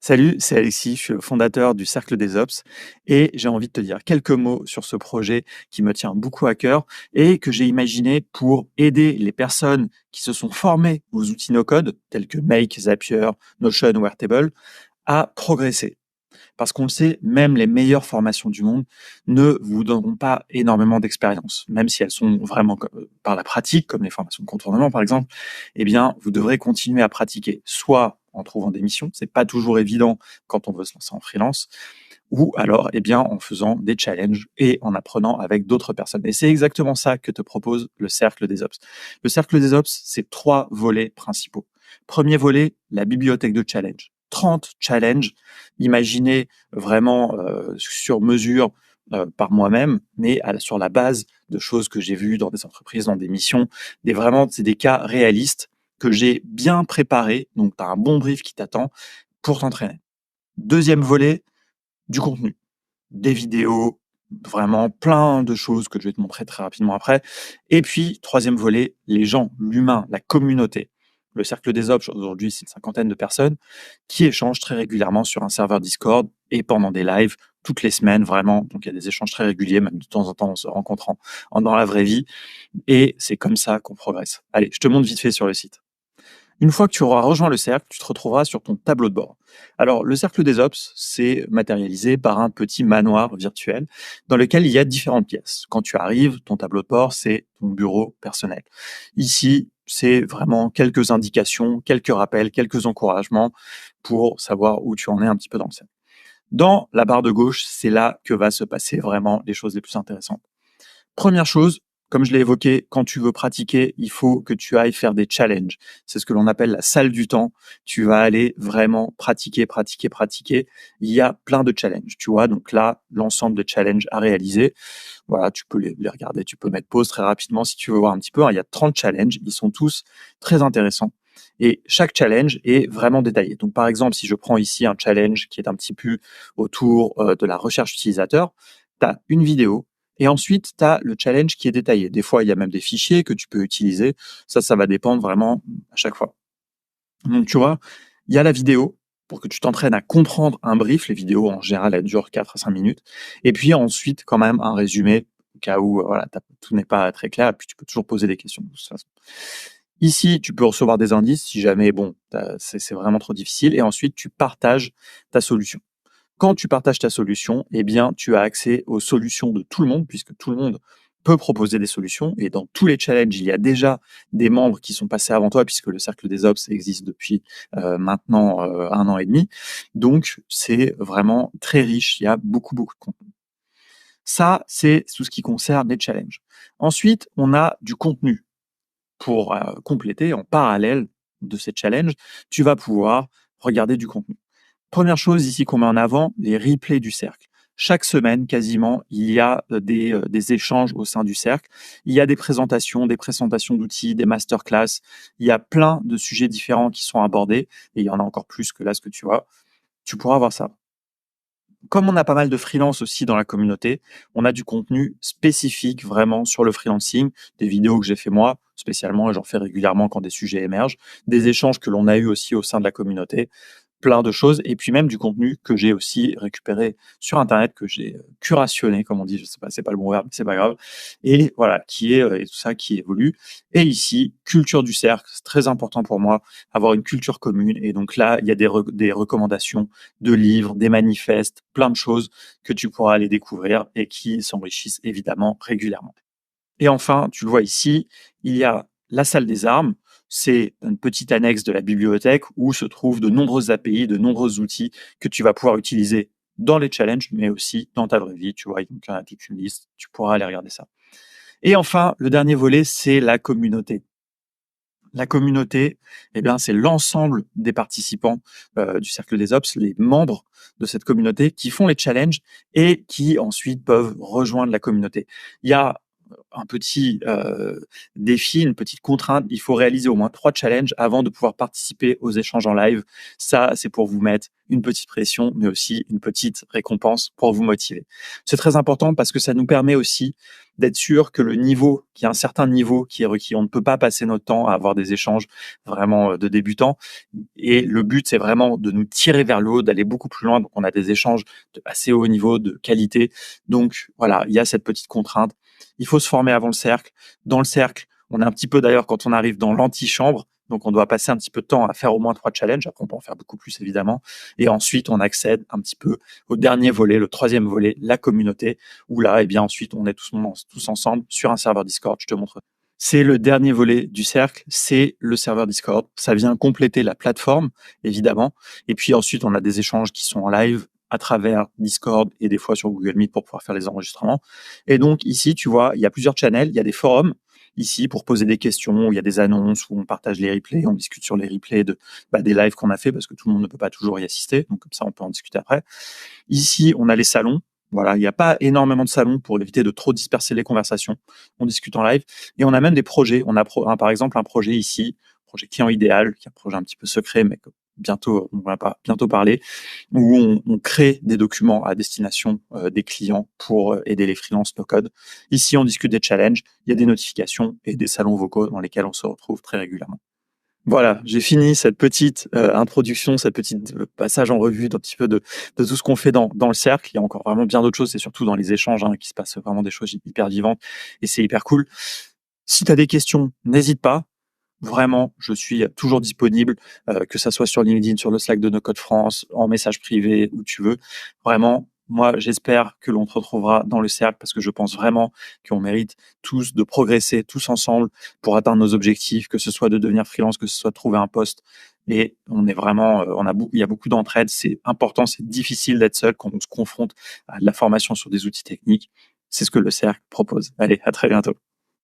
Salut, c'est Alexis, je suis le fondateur du Cercle des Ops et j'ai envie de te dire quelques mots sur ce projet qui me tient beaucoup à cœur et que j'ai imaginé pour aider les personnes qui se sont formées aux outils no-code tels que Make, Zapier, Notion ou Airtable à progresser. Parce qu'on le sait, même les meilleures formations du monde ne vous donneront pas énormément d'expérience, même si elles sont vraiment par la pratique, comme les formations de contournement par exemple. Eh bien, vous devrez continuer à pratiquer, soit en trouvant des missions, c'est pas toujours évident quand on veut se lancer en freelance, ou alors, eh bien, en faisant des challenges et en apprenant avec d'autres personnes. Et c'est exactement ça que te propose le Cercle des Ops. Le Cercle des Ops, c'est 3 volets principaux. Premier volet, la bibliothèque de challenge. 30 challenges imaginés vraiment sur mesure par moi-même, mais sur la base de choses que j'ai vues dans des entreprises, dans des missions, c'est des cas réalistes que j'ai bien préparés. Donc, tu as un bon brief qui t'attend pour t'entraîner. Deuxième volet, du contenu, des vidéos, vraiment plein de choses que je vais te montrer très rapidement après. Et puis, troisième volet, les gens, l'humain, la communauté. Le cercle des Ops, aujourd'hui, c'est une cinquantaine de personnes qui échangent très régulièrement sur un serveur Discord et pendant des lives toutes les semaines, vraiment. Donc, il y a des échanges très réguliers, même de temps en temps, on se rencontre dans la vraie vie. Et c'est comme ça qu'on progresse. Allez, je te montre vite fait sur le site. Une fois que tu auras rejoint le cercle, tu te retrouveras sur ton tableau de bord. Alors, le cercle des Ops, c'est matérialisé par un petit manoir virtuel dans lequel il y a différentes pièces. Quand tu arrives, ton tableau de bord, c'est ton bureau personnel. Ici, c'est vraiment quelques indications, quelques rappels, quelques encouragements pour savoir où tu en es un petit peu dans le cercle. Dans la barre de gauche, c'est là que va se passer vraiment les choses les plus intéressantes. Première chose, comme je l'ai évoqué, quand tu veux pratiquer, il faut que tu ailles faire des challenges. C'est ce que l'on appelle la salle du temps. Tu vas aller vraiment pratiquer, pratiquer, pratiquer. Il y a plein de challenges, tu vois. Donc là, l'ensemble de challenges à réaliser. Voilà, tu peux les regarder, tu peux mettre pause très rapidement si tu veux voir un petit peu. Il y a 30 challenges, ils sont tous très intéressants. Et chaque challenge est vraiment détaillé. Donc par exemple, si je prends ici un challenge qui est un petit peu autour de la recherche utilisateur, tu as une vidéo et ensuite, tu as le challenge qui est détaillé. Des fois, il y a même des fichiers que tu peux utiliser. Ça va dépendre vraiment à chaque fois. Donc, tu vois, il y a la vidéo pour que tu t'entraînes à comprendre un brief. Les vidéos, en général, elles durent 4 à 5 minutes. Et puis ensuite, quand même, un résumé au cas où voilà, tout n'est pas très clair. Et puis, tu peux toujours poser des questions de toute façon. Ici, tu peux recevoir des indices si jamais, bon, c'est vraiment trop difficile. Et ensuite, tu partages ta solution. Quand tu partages ta solution, eh bien, tu as accès aux solutions de tout le monde, puisque tout le monde peut proposer des solutions. Et dans tous les challenges, il y a déjà des membres qui sont passés avant toi, puisque le Cercle des Ops existe depuis maintenant 1 an et demi. Donc, c'est vraiment très riche. Il y a beaucoup, beaucoup de contenu. Ça, c'est tout ce qui concerne les challenges. Ensuite, on a du contenu pour compléter en parallèle de ces challenges. Tu vas pouvoir regarder du contenu. Première chose ici qu'on met en avant, les replays du cercle. Chaque semaine, quasiment, il y a des échanges au sein du cercle. Il y a des présentations d'outils, des masterclass. Il y a plein de sujets différents qui sont abordés. Et il y en a encore plus que là, ce que tu vois. Tu pourras voir ça. Comme on a pas mal de freelance aussi dans la communauté, on a du contenu spécifique vraiment sur le freelancing, des vidéos que j'ai fait moi spécialement et j'en fais régulièrement quand des sujets émergent, des échanges que l'on a eu aussi au sein de la communauté, plein de choses et puis même du contenu que j'ai aussi récupéré sur internet, que j'ai curationné comme on dit, je sais pas, c'est pas le bon verbe, mais c'est pas grave, et voilà, qui est et tout ça qui évolue. Et ici, culture du cercle, c'est très important pour moi, avoir une culture commune. Et donc là, il y a des recommandations de livres, des manifestes, plein de choses que tu pourras aller découvrir et qui s'enrichissent évidemment régulièrement. Et enfin, tu le vois ici, il y a la salle des armes. C'est une petite annexe de la bibliothèque où se trouvent de nombreuses API, de nombreux outils que tu vas pouvoir utiliser dans les challenges, mais aussi dans ta vraie vie. Tu vois, donc il y en a toute une liste. Tu pourras aller regarder ça. Et enfin, le dernier volet, c'est la communauté. La communauté, eh bien, c'est l'ensemble des participants du Cercle des Ops, les membres de cette communauté qui font les challenges et qui ensuite peuvent rejoindre la communauté. Il y a un petit défi, une petite contrainte. Il faut réaliser au moins 3 challenges avant de pouvoir participer aux échanges en live. Ça, c'est pour vous mettre une petite pression, mais aussi une petite récompense pour vous motiver. C'est très important parce que ça nous permet aussi d'être sûr que le niveau, qu'il y a un certain niveau qui est requis. On ne peut pas passer notre temps à avoir des échanges vraiment de débutants. Et le but, c'est vraiment de nous tirer vers le haut, d'aller beaucoup plus loin. Donc, on a des échanges de assez haut niveau, de qualité. Donc, voilà, il y a cette petite contrainte. Il faut se former avant le cercle. Dans le cercle, on est un petit peu d'ailleurs quand on arrive dans l'antichambre. Donc, on doit passer un petit peu de temps à faire au moins 3 challenges. Après, on peut en faire beaucoup plus, évidemment. Et ensuite, on accède un petit peu au dernier volet, le troisième volet, la communauté, où là, eh bien, ensuite, on est tous ensemble sur un serveur Discord. Je te montre. C'est le dernier volet du cercle, c'est le serveur Discord. Ça vient compléter la plateforme, évidemment. Et puis ensuite, on a des échanges qui sont en live à travers Discord et des fois sur Google Meet pour pouvoir faire les enregistrements. Et donc ici, tu vois, il y a plusieurs channels, il y a des forums ici pour poser des questions, où il y a des annonces où on partage les replays, on discute sur les replays des lives qu'on a fait parce que tout le monde ne peut pas toujours y assister. Donc comme ça, on peut en discuter après. Ici, on a les salons. Voilà, il n'y a pas énormément de salons pour éviter de trop disperser les conversations. On discute en live et on a même des projets. On a par exemple un projet ici, projet client idéal, qui est un projet un petit peu secret, mais que bientôt on va pas bientôt parler, où on crée des documents à destination des clients pour aider les freelances no code. Ici, on discute des challenges, il y a des notifications et des salons vocaux dans lesquels on se retrouve très régulièrement. Voilà, j'ai fini cette petite introduction, cette petite passage en revue d'un petit peu de tout ce qu'on fait dans le cercle. Il y a encore vraiment bien d'autres choses, c'est surtout dans les échanges qui se passent vraiment des choses hyper vivantes et c'est hyper cool. Si tu as des questions, n'hésite pas. Vraiment, je suis toujours disponible, que ça soit sur LinkedIn, sur le Slack de No Code France, en message privé, où tu veux. Vraiment, moi, j'espère que l'on te retrouvera dans le cercle parce que je pense vraiment qu'on mérite tous de progresser tous ensemble pour atteindre nos objectifs, que ce soit de devenir freelance, que ce soit de trouver un poste. Et on est vraiment, il y a beaucoup d'entraide. C'est important, c'est difficile d'être seul quand on se confronte à de la formation sur des outils techniques. C'est ce que le cercle propose. Allez, à très bientôt.